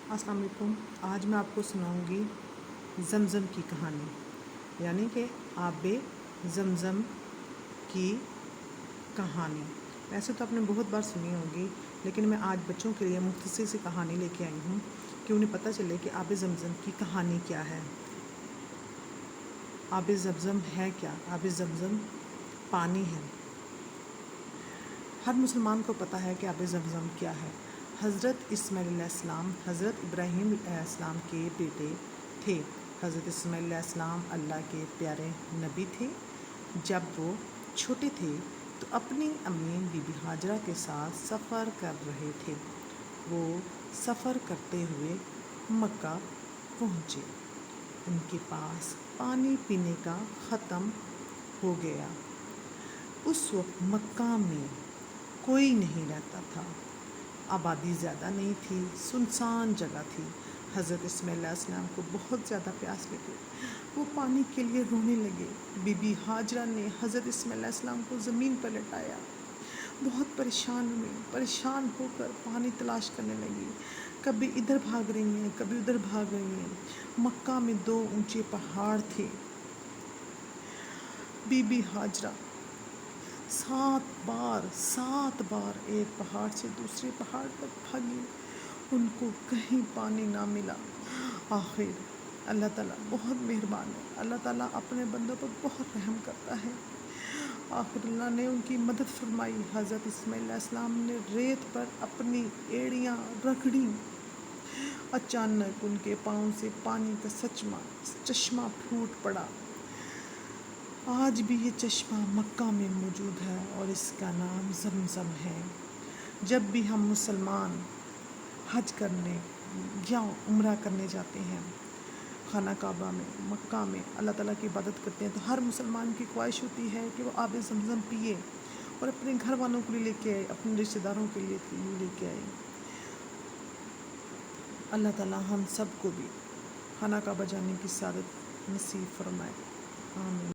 السلام علیکم۔ آج میں آپ کو سناؤں گی زمزم کی کہانی، یعنی کہ آب زمزم کی کہانی۔ ویسے تو آپ نے بہت بار سنی ہوگی، لیکن میں آج بچوں کے لیے مختصر سی کہانی لے کے آئی ہوں کہ انہیں پتہ چلے کہ آب زمزم کی کہانی کیا ہے۔ آب زمزم ہے کیا؟ آب زمزم پانی ہے۔ ہر مسلمان کو پتہ ہے کہ آب زمزم کیا ہے۔ حضرت اسماعیل علیہ السلام حضرت ابراہیم علیہ السلام کے بیٹے تھے۔ حضرت اسماعیل علیہ السلام اللہ کے پیارے نبی تھے۔ جب وہ چھوٹے تھے تو اپنی امی بی بی ہاجرہ کے ساتھ سفر کر رہے تھے۔ وہ سفر کرتے ہوئے مکہ پہنچے۔ ان کے پاس پانی پینے کا ختم ہو گیا۔ اس وقت مکہ میں کوئی نہیں رہتا تھا، آبادی زیادہ نہیں تھی، سنسان جگہ تھی۔ حضرت اسماعیل علیہ السلام کو بہت زیادہ پیاس لگی، وہ پانی کے لیے رونے لگے۔ بی بی ہاجرہ نے حضرت اسماعیل علیہ السلام کو زمین پر لٹایا، بہت پریشان ہو کر پانی تلاش کرنے لگی۔ کبھی ادھر بھاگ رہی ہیں، کبھی ادھر بھاگ رہی ہیں۔ مکہ میں 2 اونچے پہاڑ تھے۔ بی بی ہاجرہ 7 بار ایک پہاڑ سے دوسرے پہاڑ پر بھاگی، ان کو کہیں پانی نہ ملا۔ آخر اللہ تعالیٰ بہت مہربان ہے، اللہ تعالیٰ اپنے بندوں پر بہت رحم کرتا ہے۔ آخر اللہ نے ان کی مدد فرمائی۔ حضرت اسماعیل علیہ السلام نے ریت پر اپنی ایڑیاں رگڑیں۔ اچانک ان کے پاؤں سے پانی کا چشمہ پھوٹ پڑا۔ آج بھی یہ چشمہ مکہ میں موجود ہے اور اس کا نام زمزم ہے۔ جب بھی ہم مسلمان حج کرنے یا عمرہ کرنے جاتے ہیں، خانہ کعبہ میں، مکہ میں اللہ تعالیٰ کی عبادت کرتے ہیں، تو ہر مسلمان کی خواہش ہوتی ہے کہ وہ آب زمزم پیے اور اپنے گھر والوں کے لیے لے کے آئے، اپنے رشتہ داروں کے لیے لے کے آئے۔ اللہ تعالیٰ ہم سب کو بھی خانہ کعبہ جانے کی سعادت نصیب فرمائے۔ آمین۔